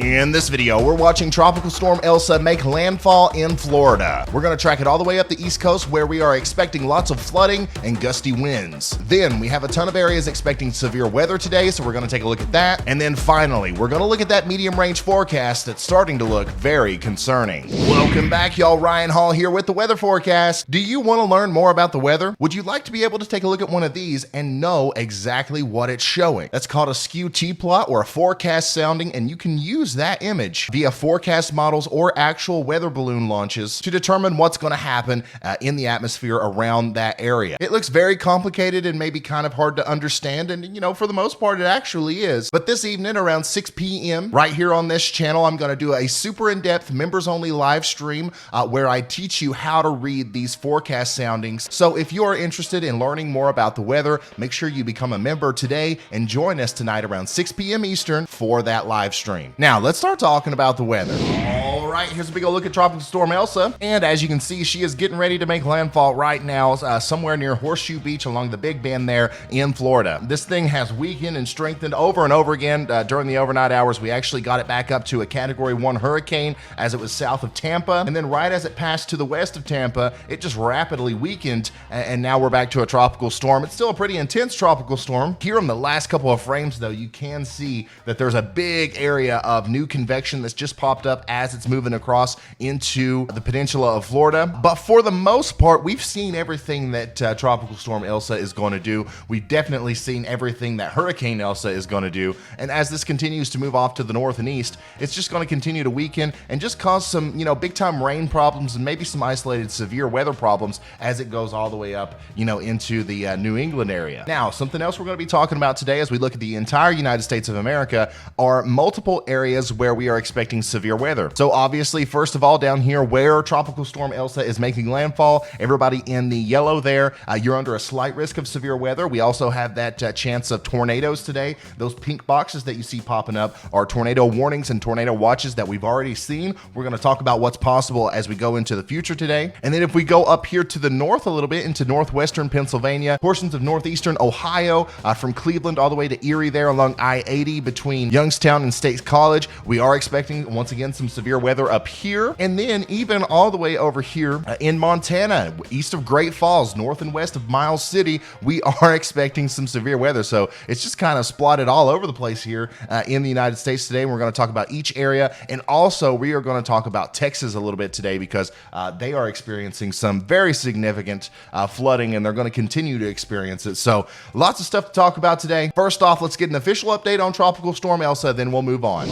In this video, we're watching Tropical Storm Elsa make landfall in Florida. We're going to track it all the way up the East Coast where we are expecting lots of flooding and gusty winds. Then we have a ton of areas expecting severe weather today, so we're going to take a look at that. And then finally, we're going to look at that medium range forecast that's starting to look very concerning. Welcome back, y'all. Ryan Hall here with the weather forecast. Do you want to learn more about the weather? Would you like to be able to take a look at one of these and know exactly what it's showing? That's called a skew T-plot or a forecast sounding, and you can use that image via forecast models or actual weather balloon launches to determine what's going to happen in the atmosphere around that area. It looks very complicated and maybe kind of hard to understand, and for the most part it actually is. But this evening around 6 p.m. right here on this channel, I'm going to do a super in-depth members only live stream where I teach you how to read these forecast soundings. So if you're interested in learning more about the weather, make sure you become a member today and join us tonight around 6 p.m. Eastern for that live stream. Now let's start talking about the weather. All right, here's a big old look at Tropical Storm Elsa. And as you can see, she is getting ready to make landfall right now somewhere near Horseshoe Beach along the Big Bend there in Florida. This thing has weakened and strengthened over and over again during the overnight hours. We actually got it back up to a Category 1 hurricane as it was south of Tampa. And then right as it passed to the west of Tampa, it just rapidly weakened. And now we're back to a tropical storm. It's still a pretty intense tropical storm. Here on the last couple of frames, though, you can see that there's a big area of new convection that's just popped up as it's moving across into the peninsula of Florida. But for the most part, we've seen everything that Tropical Storm Elsa is going to do. We've definitely seen everything that Hurricane Elsa is going to do. And as this continues to move off to the north and east, it's just going to continue to weaken and just cause some, big time rain problems and maybe some isolated severe weather problems as it goes all the way up, into the New England area. Now, something else we're going to be talking about today as we look at the entire United States of America are multiple areas where we are expecting severe weather. So obviously, first of all, down here where Tropical Storm Elsa is making landfall, everybody in the yellow there, you're under a slight risk of severe weather. We also have that chance of tornadoes today. Those pink boxes that you see popping up are tornado warnings and tornado watches that we've already seen. We're going to talk about what's possible as we go into the future today. And then if we go up here to the north a little bit into northwestern Pennsylvania, portions of northeastern Ohio, from Cleveland all the way to Erie there along I-80 between Youngstown and State College, we are expecting once again some severe weather up here. And then even all the way over here in Montana, east of Great Falls, north and west of Miles City, we are expecting some severe weather. So it's just kind of splotted all over the place here in the United States today. We're going to talk about each area, and also we are going to talk about Texas a little bit today because they are experiencing some very significant flooding, and they're going to continue to experience it. So lots of stuff to talk about today. First off, let's get an official update on Tropical Storm Elsa, then we'll move on.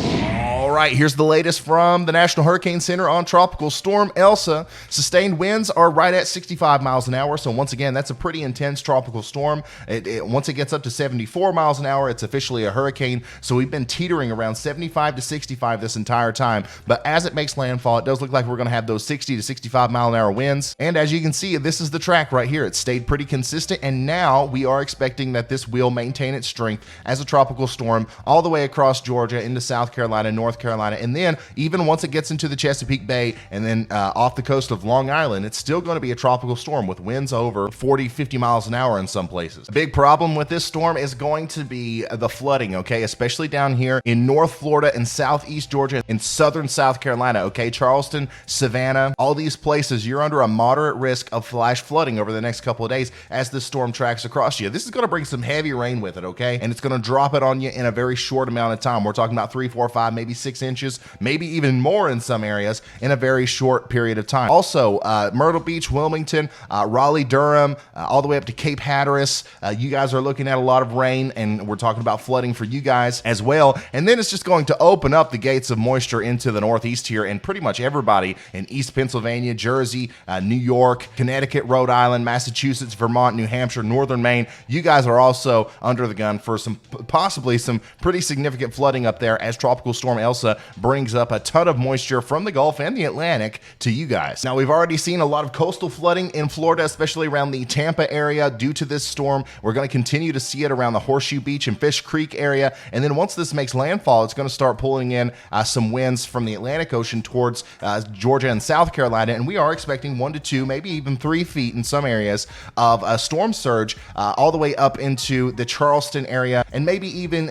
All right, here's the latest from the National Hurricane Center on Tropical Storm Elsa. Sustained winds are right at 65 miles an hour. So once again, that's a pretty intense tropical storm. Once it gets up to 74 miles an hour, it's officially a hurricane. So we've been teetering around 75 to 65 this entire time. But as it makes landfall, it does look like we're going to have those 60 to 65 mile an hour winds. And as you can see, this is the track right here. It stayed pretty consistent. And now we are expecting that this will maintain its strength as a tropical storm all the way across Georgia into South Carolina, North Carolina, and then even once it gets into the Chesapeake Bay and then off the coast of Long Island, it's still going to be a tropical storm with winds over 40, 50 miles an hour in some places. A big problem with this storm is going to be the flooding, okay, especially down here in North Florida and Southeast Georgia and Southern South Carolina, okay, Charleston, Savannah, all these places, you're under a moderate risk of flash flooding over the next couple of days as this storm tracks across you. This is going to bring some heavy rain with it, okay, and it's going to drop it on you in a very short amount of time. We're talking about 3, 4, 5, maybe 6 inches, maybe even more in some areas in a very short period of time. Also, Myrtle Beach, Wilmington, Raleigh, Durham, all the way up to Cape Hatteras, you guys are looking at a lot of rain, and we're talking about flooding for you guys as well. And then it's just going to open up the gates of moisture into the northeast here, and pretty much everybody in East Pennsylvania, Jersey, New York, Connecticut, Rhode Island, Massachusetts, Vermont, New Hampshire, Northern Maine, you guys are also under the gun for possibly some pretty significant flooding up there as Tropical Storm Elsa brings up a ton of moisture from the Gulf and the Atlantic to you guys. Now, we've already seen a lot of coastal flooding in Florida, especially around the Tampa area due to this storm. We're going to continue to see it around the Horseshoe Beach and Fish Creek area. And then once this makes landfall, it's going to start pulling in some winds from the Atlantic Ocean towards Georgia and South Carolina. And we are expecting 1 to 2, maybe even 3 feet in some areas of a storm surge all the way up into the Charleston area and maybe even,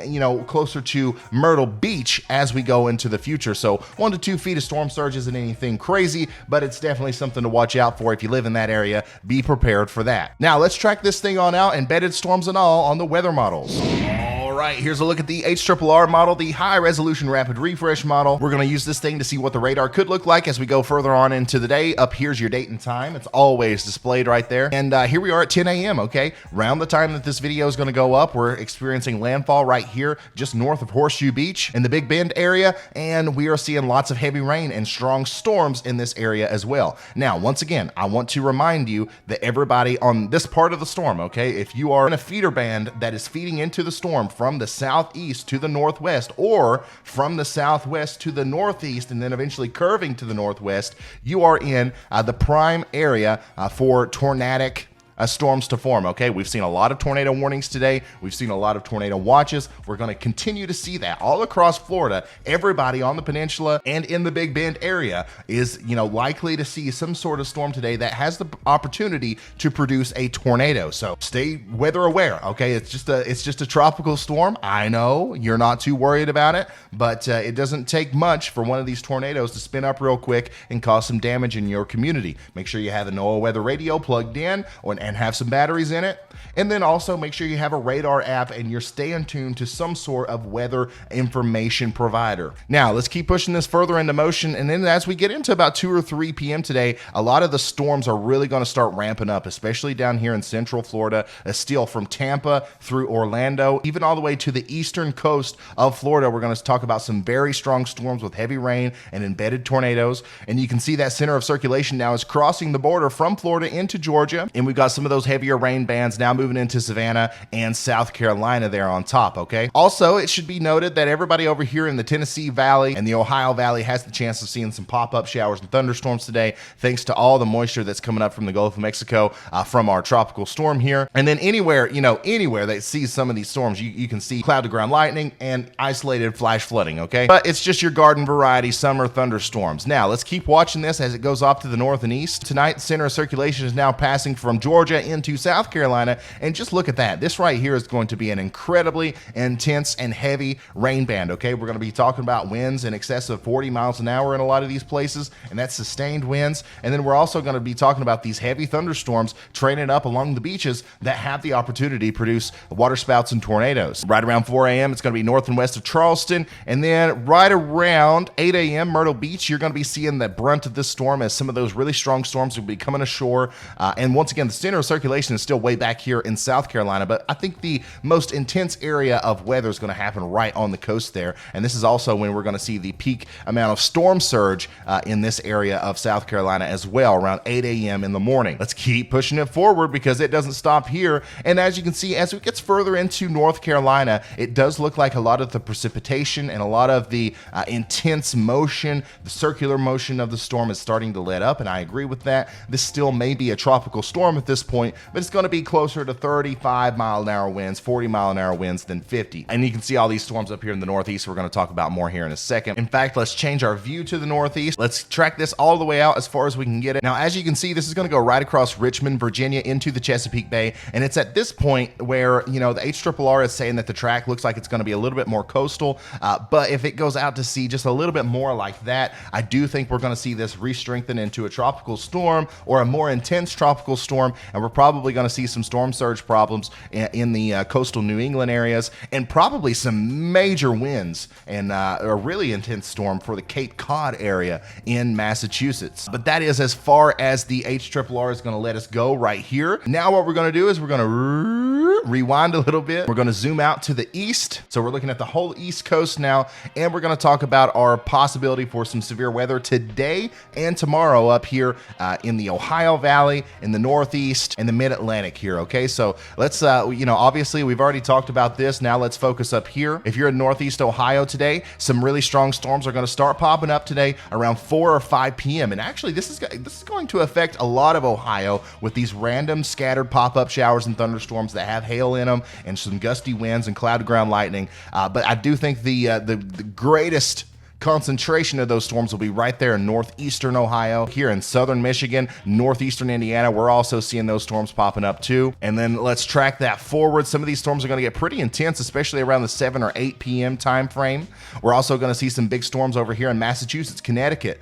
closer to Myrtle Beach as we go go into the future. So 1 to 2 feet of storm surge isn't anything crazy, but it's definitely something to watch out for. If you live in that area, be prepared for that. Now let's track this thing on out, embedded storms and all, on the weather models. All right, here's a look at the HRRR model, the high resolution rapid refresh model. We're going to use this thing to see what the radar could look like as we go further on into the day. Up here's your date and time. It's always displayed right there. And here we are at 10 a.m., okay? Around the time that this video is going to go up, we're experiencing landfall right here, just north of Horseshoe Beach in the Big Bend area. And we are seeing lots of heavy rain and strong storms in this area as well. Now, once again, I want to remind you that everybody on this part of the storm, okay, if you are in a feeder band that is feeding into the storm from the southeast to the northwest, or from the southwest to the northeast, and then eventually curving to the northwest, you are in the prime area for tornadic storms to form, okay? We've seen a lot of tornado warnings today. We've seen a lot of tornado watches. We're going to continue to see that all across Florida. Everybody on the peninsula and in the Big Bend area is, likely to see some sort of storm today that has the opportunity to produce a tornado. So stay weather aware, okay? It's just a tropical storm. I know you're not too worried about it, but it doesn't take much for one of these tornadoes to spin up real quick and cause some damage in your community. Make sure you have a NOAA weather radio plugged in and have some batteries in it. And then also make sure you have a radar app and you're staying tuned to some sort of weather information provider. Now, let's keep pushing this further into motion. And then as we get into about 2 or 3 p.m. today, a lot of the storms are really going to start ramping up, especially down here in central Florida, still from Tampa through Orlando, even all the way to the eastern coast of Florida. We're going to talk about some very strong storms with heavy rain and embedded tornadoes. And you can see that center of circulation now is crossing the border from Florida into Georgia. And we've got some of those heavier rain bands now moving into Savannah and South Carolina there on top, okay? Also, it should be noted that everybody over here in the Tennessee Valley and the Ohio Valley has the chance of seeing some pop-up showers and thunderstorms today, thanks to all the moisture that's coming up from the Gulf of Mexico from our tropical storm here. And then anywhere that sees some of these storms, you can see cloud-to-ground lightning and isolated flash flooding, okay? But it's just your garden variety summer thunderstorms. Now, let's keep watching this as it goes off to the north and east. Tonight, the center of circulation is now passing from Georgia into South Carolina, and just look at that. This right here is going to be an incredibly intense and heavy rain band, okay? We're going to be talking about winds in excess of 40 miles an hour in a lot of these places, and that's sustained winds. And then we're also going to be talking about these heavy thunderstorms training up along the beaches that have the opportunity to produce waterspouts and tornadoes. Right around 4 a.m., it's going to be north and west of Charleston, and then right around 8 a.m., Myrtle Beach, you're going to be seeing the brunt of this storm as some of those really strong storms will be coming ashore. And once again, the center of circulation is still way back here in South Carolina, but I think the most intense area of weather is going to happen right on the coast there. And this is also when we're going to see the peak amount of storm surge in this area of South Carolina as well, around 8 a.m. in the morning. Let's keep pushing it forward because it doesn't stop here. And as you can see, as it gets further into North Carolina, it does look like a lot of the precipitation and a lot of the intense motion, the circular motion of the storm is starting to let up. And I agree with that. This still may be a tropical storm at this point, but it's going to be closer to 35 mile an hour winds, 40 mile an hour winds than 50. And you can see all these storms up here in the northeast. We're going to talk about more here in a second. In fact, let's change our view to the northeast. Let's track this all the way out as far as we can get it. Now, as you can see, this is going to go right across Richmond, Virginia into the Chesapeake Bay. And it's at this point where, the HRRR is saying that the track looks like it's going to be a little bit more coastal. But if it goes out to sea just a little bit more like that, I do think we're going to see this re-strengthen into a tropical storm or a more intense tropical storm. And we're probably going to see some storm surge problems in the coastal New England areas, and probably some major winds and a really intense storm for the Cape Cod area in Massachusetts. But that is as far as the HRRR is going to let us go right here. Now what we're going to do is we're going to rewind a little bit. We're going to zoom out to the east. So we're looking at the whole East Coast now, and we're going to talk about our possibility for some severe weather today and tomorrow up here in the Ohio Valley, in the Northeast, and the Mid-Atlantic here, okay? So let's, obviously we've already talked about this. Now let's focus up here. If you're in Northeast Ohio today, some really strong storms are going to start popping up today around 4 or 5 p.m. And actually, this is going to affect a lot of Ohio with these random scattered pop-up showers and thunderstorms that have hail in them and some gusty winds and cloud-to-ground lightning. But I do think the greatest Concentration of those storms will be right there in northeastern Ohio. Here in southern Michigan, northeastern Indiana, we're also seeing those storms popping up too. And then let's track that forward. Some of these storms are going to get pretty intense, especially around the 7 or 8 p.m. time frame. We're also going to see some big storms over here in Massachusetts, Connecticut,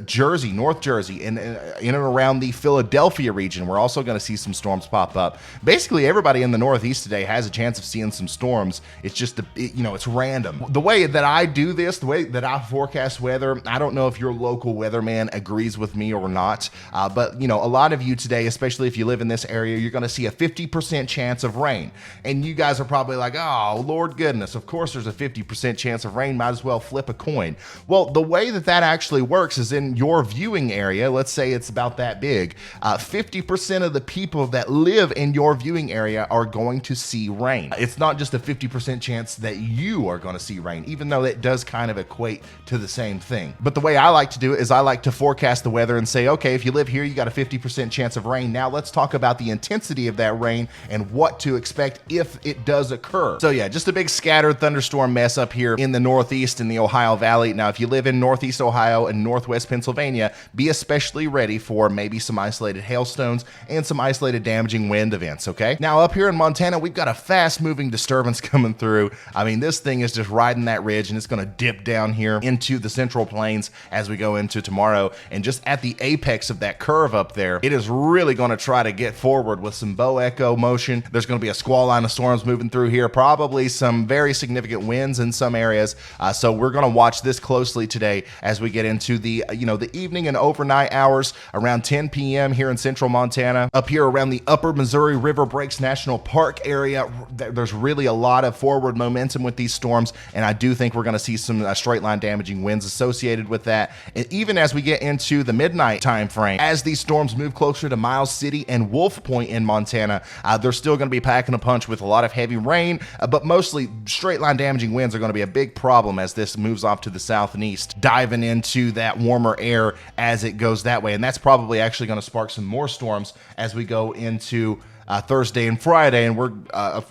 Jersey, North Jersey, and in and around the Philadelphia region. We're also going to see some storms pop up. Basically, everybody in the Northeast today has a chance of seeing some storms. It's just, it's random. The way that I do this, the way that I forecast weather, I don't know if your local weatherman agrees with me or not, but a lot of you today, especially if you live in this area, you're going to see a 50% chance of rain. And you guys are probably like, oh, Lord goodness, of course there's a 50% chance of rain, might as well flip a coin. Well, the way that actually works is in your viewing area, let's say it's about that big, 50% of the people that live in your viewing area are going to see rain. It's not just a 50% chance that you are going to see rain, even though it does kind of equate to the same thing. But the way I like to do it is I like to forecast the weather and say, okay, if you live here, you got a 50% chance of rain. Now let's talk about the intensity of that rain and what to expect if it does occur. So yeah, just a big scattered thunderstorm mess up here in the Northeast in the Ohio Valley. Now, if you live in Northeast Ohio and Northwest Pennsylvania, be especially ready for maybe some isolated hailstones and some isolated damaging wind events, okay? Now, up here in Montana, we've got a fast-moving disturbance coming through. I mean, this thing is just riding that ridge, and it's going to dip down here into the Central Plains as we go into tomorrow. And just at the apex of that curve up there, it is really going to try to get forward with some bow echo motion. There's going to be a squall line of storms moving through here, probably some very significant winds in some areas. So we're going to watch this closely today as we get into the evening and overnight hours around 10 p.m. here in central Montana. Up here around the Upper Missouri River Breaks National Park area, there's really a lot of forward momentum with these storms, and I do think we're going to see some straight line damaging winds associated with that. And even as we get into the midnight time frame, as these storms move closer to Miles City and Wolf Point in Montana, they're still going to be packing a punch with a lot of heavy rain, but mostly straight line damaging winds are going to be a big problem as this moves off to the south and east, diving into that warmer air as it goes that way. And that's probably actually going to spark some more storms as we go into Thursday and Friday, and we're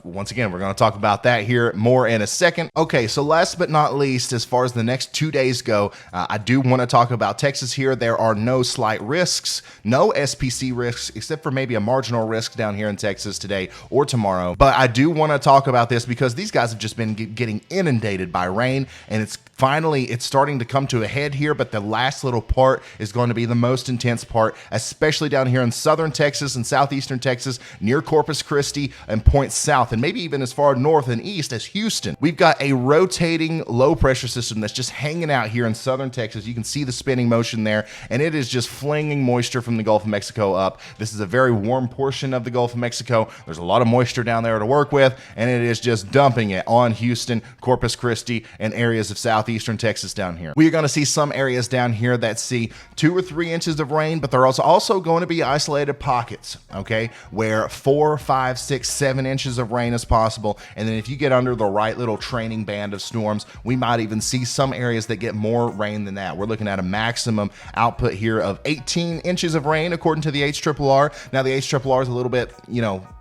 once again, we're going to talk about that here more in a second. Okay, so last but not least, as far as the next 2 days go, I do want to talk about Texas here. There are no slight risks, no SPC risks, except for maybe a marginal risk down here in Texas today or tomorrow. But I do want to talk about this because these guys have just been getting inundated by rain, and it's starting to come to a head here, but the last little part is going to be the most intense part, especially down here in southern Texas and southeastern Texas, near Corpus Christi and points south, and maybe even as far north and east as Houston. We've got a rotating low pressure system that's just hanging out here in southern Texas. You can see the spinning motion there, and it is just flinging moisture from the Gulf of Mexico up. This is a very warm portion of the Gulf of Mexico. There's a lot of moisture down there to work with, and it is just dumping it on Houston, Corpus Christi, and areas of southeastern Texas down here. We are going to see some areas down here that see 2 or 3 inches of rain, but there are also going to be isolated pockets, okay, where 4, 5, 6, 7 inches of rain is possible. And then if you get under the right little training band of storms, we might even see some areas that get more rain than that. We're looking at a maximum output here of 18 inches of rain according to the HRRR. Now the HRRR is a little bit,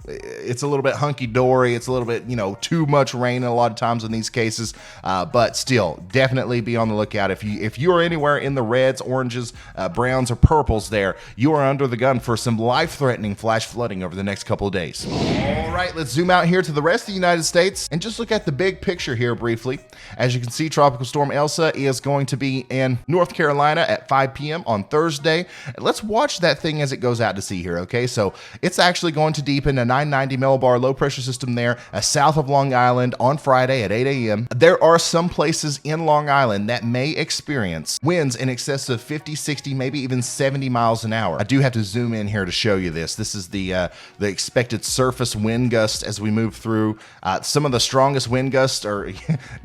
it's a little bit hunky-dory. It's a little bit, too much rain a lot of times in these cases, but still, definitely be on the lookout. If you are anywhere in the reds, oranges, browns, or purples there, you are under the gun for some life-threatening flash flooding over the next couple of days. All right, let's zoom out here to the rest of the United States and just look at the big picture here briefly. As you can see, Tropical Storm Elsa is going to be in North Carolina at 5 p.m. on Thursday. Let's watch that thing as it goes out to sea here, okay? So it's actually going to deepen a 990 millibar low pressure system there south of Long Island on Friday at 8 a.m. There are some places in Long Island that may experience winds in excess of 50, 60, maybe even 70 miles an hour. I do have to zoom in here to show you this. This is the expected surface wind gust as we move through. Some of the strongest wind gusts are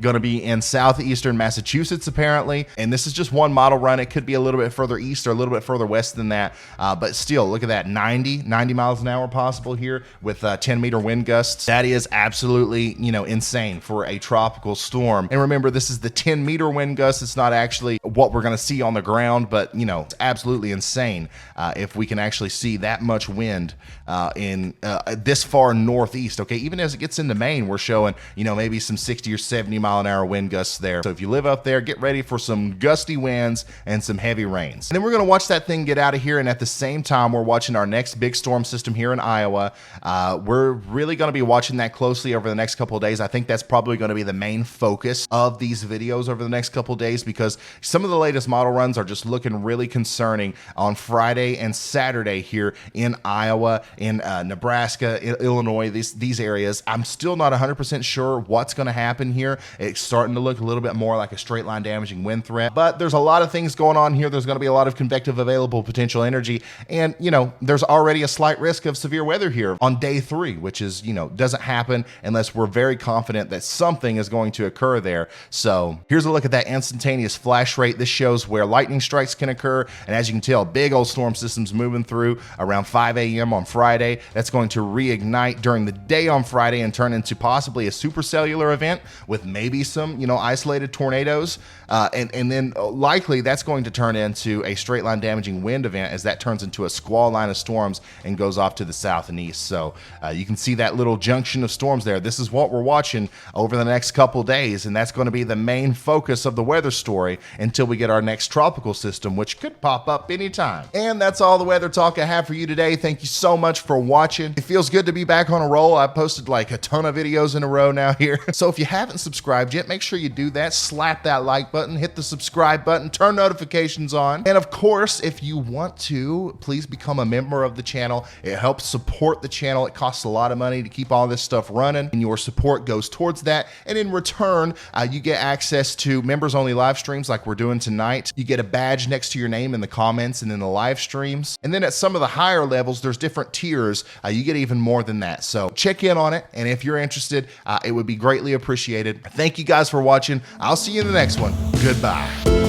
going to be in southeastern Massachusetts apparently, and this is just one model run. It could be a little bit further east or a little bit further west than that, but still, look at that, 90 miles an hour possible here. with 10-meter wind gusts. That is absolutely, you know, insane for a tropical storm. And remember, this is the 10-meter wind gust. It's not actually what we're going to see on the ground, but, you know, it's absolutely insane if we can actually see that much wind in this far northeast. Okay, even as it gets into Maine, we're showing, you know, maybe some 60 or 70 mile an hour wind gusts there. So if you live up there, get ready for some gusty winds and some heavy rains. And then we're going to watch that thing get out of here, and at the same time, we're watching our next big storm system here in Iowa. We're really going to be watching that closely over the next couple of days. I think that's probably going to be the main focus of these videos over the next couple of days, because some of the latest model runs are just looking really concerning on Friday and Saturday here in Iowa, in Nebraska, Illinois, these areas. I'm still not 100% sure what's going to happen here. It's starting to look a little bit more like a straight line damaging wind threat, but there's a lot of things going on here. There's going to be a lot of convective available potential energy, and, you know, there's already a slight risk of severe weather here on day 3, which is, you know, doesn't happen unless we're very confident that something is going to occur there. So here's a look at that instantaneous flash rate. This shows where lightning strikes can occur, and as you can tell, big old storm systems moving through around 5 a.m. on Friday. That's going to reignite during the day on Friday and turn into possibly a supercellular event with maybe some, you know, isolated tornadoes, and then likely that's going to turn into a straight line damaging wind event as that turns into a squall line of storms and goes off to the south and east. So you can see that little junction of storms there. This is what we're watching over the next couple days, and that's going to be the main focus of the weather story until we get our next tropical system, which could pop up anytime. And that's all the weather talk I have for you today. Thank you so much for watching. It feels good to be back on a roll. I posted like a ton of videos in a row now here. So if you haven't subscribed yet, make sure you do that. Slap that like button, hit the subscribe button, turn notifications on. And of course, if you want to, please become a member of the channel. It helps support the channel. It costs a lot of money to keep all this stuff running, and your support goes towards that. And in return, you get access to members only live streams like we're doing tonight. You get a badge next to your name in the comments and in the live streams. And then at some of the higher levels, there's different tiers. You get even more than that. So check in on it. And if you're interested, it would be greatly appreciated. Thank you guys for watching. I'll see you in the next one. Goodbye.